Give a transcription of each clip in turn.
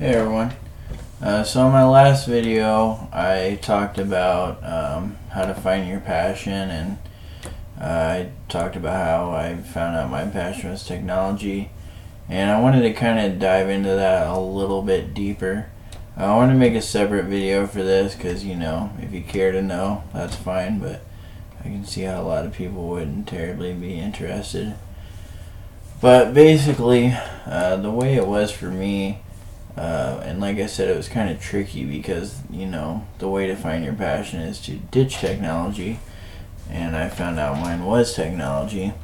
Hey everyone. So in my last video, I talked about how to find your passion, and I talked about how I found out my passion was technology, and I wanted to kind of dive into that a little bit deeper. I wanted to make a separate video for this because, if you care to know, that's fine, but I can see how a lot of people wouldn't terribly be interested. But basically, the way it was for me, and like I said, it was kind of tricky because, the way to find your passion is to ditch technology. And I found out mine was technology.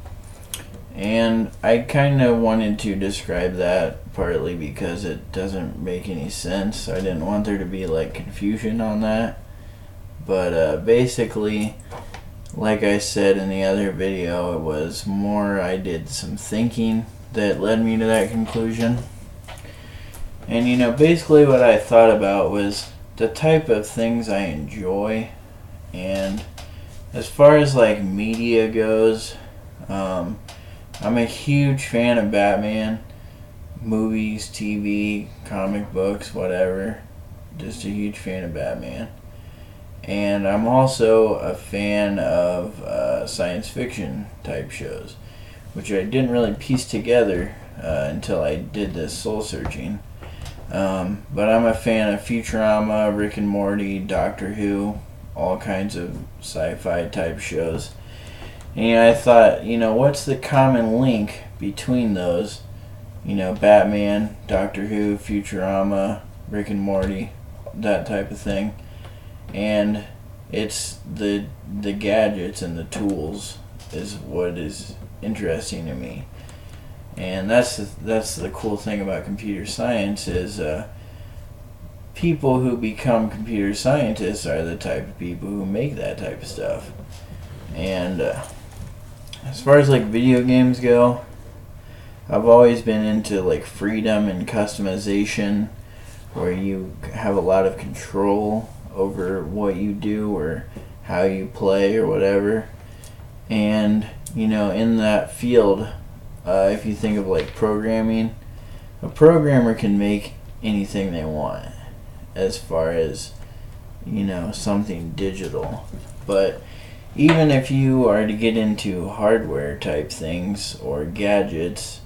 And I kind of wanted to describe that partly because it doesn't make any sense. I didn't want there to be confusion on that. But basically, like I said in the other video, it was more I did some thinking that led me to that conclusion. And basically what I thought about was the type of things I enjoy. And as far as media goes, I'm a huge fan of Batman. Movies, TV, comic books, whatever. Just a huge fan of Batman. And I'm also a fan of science fiction type shows, which I didn't really piece together until I did this soul searching. But I'm a fan of Futurama, Rick and Morty, Doctor Who, all kinds of sci-fi type shows. And I thought, what's the common link between those? Batman, Doctor Who, Futurama, Rick and Morty, that type of thing. And it's the gadgets and the tools is what is interesting to me. And that's the cool thing about computer science is people who become computer scientists are the type of people who make that type of stuff. And as far as video games go, I've always been into freedom and customization, where you have a lot of control over what you do or how you play or whatever. And in that field, if you think of programming, a programmer can make anything they want as far as something digital. But even if you are to get into hardware type things or gadgets,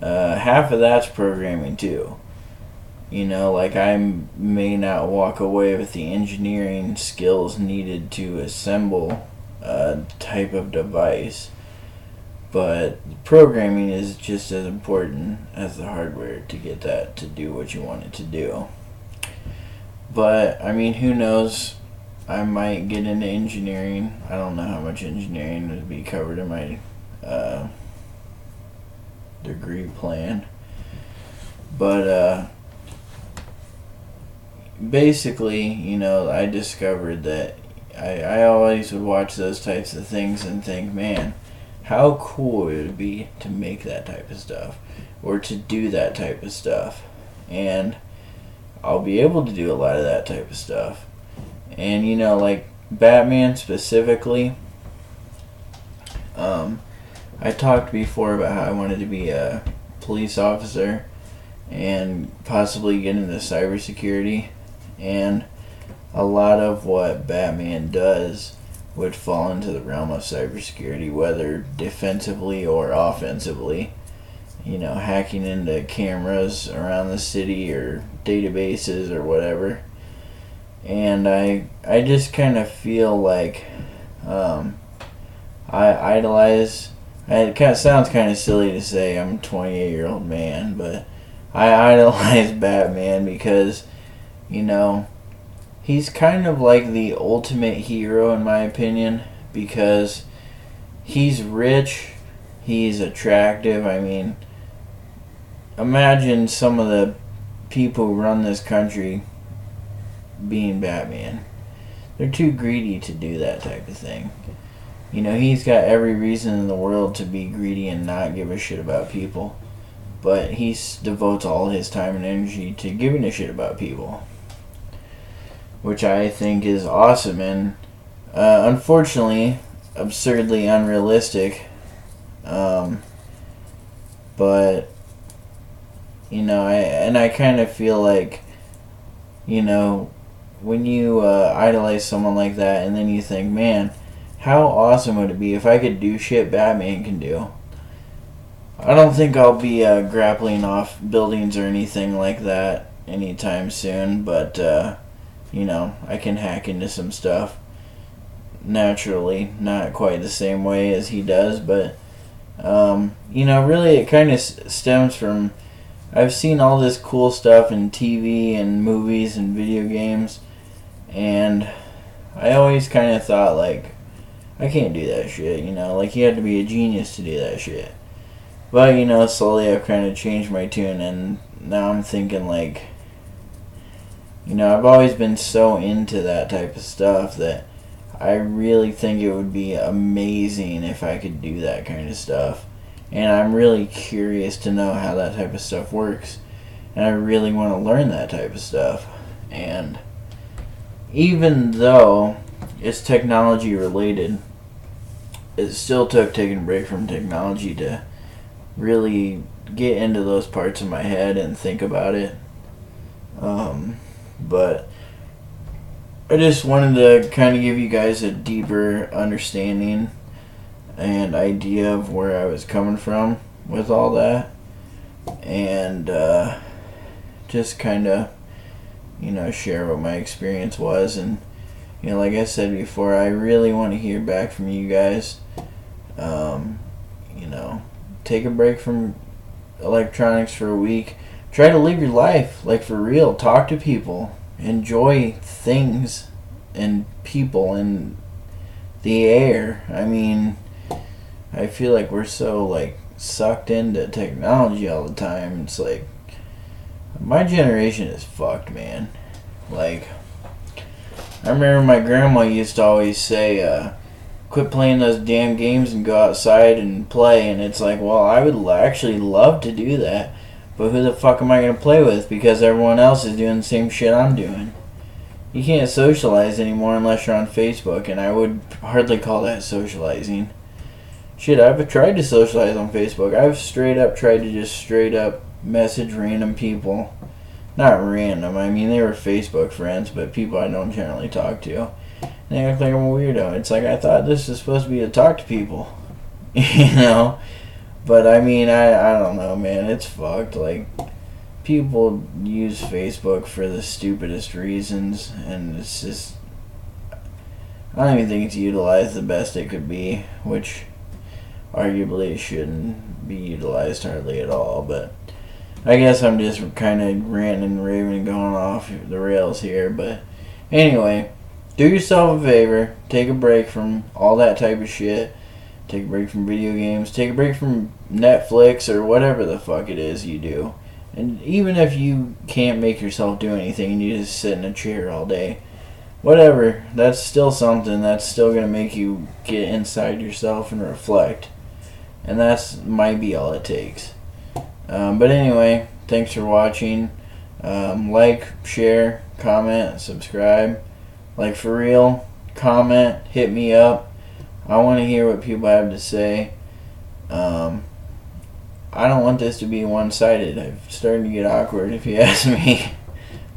half of that's programming too. I may not walk away with the engineering skills needed to assemble a type of device, but programming is just as important as the hardware to get that to do what you want it to do. But, who knows? I might get into engineering. I don't know how much engineering would be covered in my degree plan. But, basically, I discovered that I always would watch those types of things and think, man, how cool it would be to make that type of stuff or to do that type of stuff. And I'll be able to do a lot of that type of stuff. And Batman specifically, I talked before about how I wanted to be a police officer and possibly get into cybersecurity. And a lot of what Batman does would fall into the realm of cybersecurity, whether defensively or offensively. Hacking into cameras around the city or databases or whatever. And I just kind of feel like I idolize. It kind of sounds kind of silly to say I'm a 28-year-old man, but I idolize Batman because, he's kind of like the ultimate hero in my opinion, because he's rich, he's attractive. Imagine some of the people who run this country being Batman. They're too greedy to do that type of thing. He's got every reason in the world to be greedy and not give a shit about people. But he devotes all his time and energy to giving a shit about people, which I think is awesome and unfortunately absurdly unrealistic. But You know, I kind of feel like, you know, when you idolize someone like that, and then you think, man, how awesome would it be if I could do shit Batman can do? I don't think I'll be grappling off buildings or anything like that anytime soon, but, you know, I can hack into some stuff naturally, not quite the same way as he does, but, you know, really it kind of stems from, I've seen all this cool stuff in TV and movies and video games, and I always kind of thought, like, I can't do that shit, you know, like, you had to be a genius to do that shit. But, you know, slowly I've kind of changed my tune, and now I'm thinking, like, you know, I've always been so into that type of stuff that I really think it would be amazing if I could do that kind of stuff. And I'm really curious to know how that type of stuff works. And I really want to learn that type of stuff. And even though it's technology related, it still took taking a break from technology to really get into those parts of my head and think about it. But I just wanted to kind of give you guys a deeper understanding and idea of where I was coming from with all that. And just kind of, you know, share what my experience was. And, you know, like I said before, I really want to hear back from you guys. You know, take a break from electronics for a week. Try to live your life, like, for real. Talk to people. Enjoy things and people and the air. I mean, I feel like we're so, like, sucked into technology all the time. It's like, my generation is fucked, man. Like, I remember my grandma used to always say, quit playing those damn games and go outside and play. And it's like, well, I would actually love to do that, but who the fuck am I going to play with? Because everyone else is doing the same shit I'm doing. You can't socialize anymore unless you're on Facebook, and I would hardly call that socializing. Shit, I've tried to socialize on Facebook. I've straight up tried to just straight up message random people. Not random, I mean, they were Facebook friends, but people I don't generally talk to. They act like I'm a weirdo. It's like, I thought this is supposed to be to talk to people. You know? But, I mean, I don't know, man. It's fucked. Like, people use Facebook for the stupidest reasons, and it's just, I don't even think it's utilized the best it could be, which arguably it shouldn't be utilized hardly at all. But I guess I'm just kind of ranting and raving and going off the rails here. But anyway, do yourself a favor. Take a break from all that type of shit. Take a break from video games. Take a break from Netflix or whatever the fuck it is you do. And even if you can't make yourself do anything and you just sit in a chair all day, whatever, that's still something. That's still going to make you get inside yourself and reflect. And that's might be all it takes. But anyway, thanks for watching. Like, share, comment, subscribe. Like, for real, comment, hit me up. I want to hear what people have to say. I don't want this to be one-sided. I'm starting to get awkward if you ask me.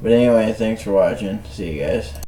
But anyway, thanks for watching. See you guys.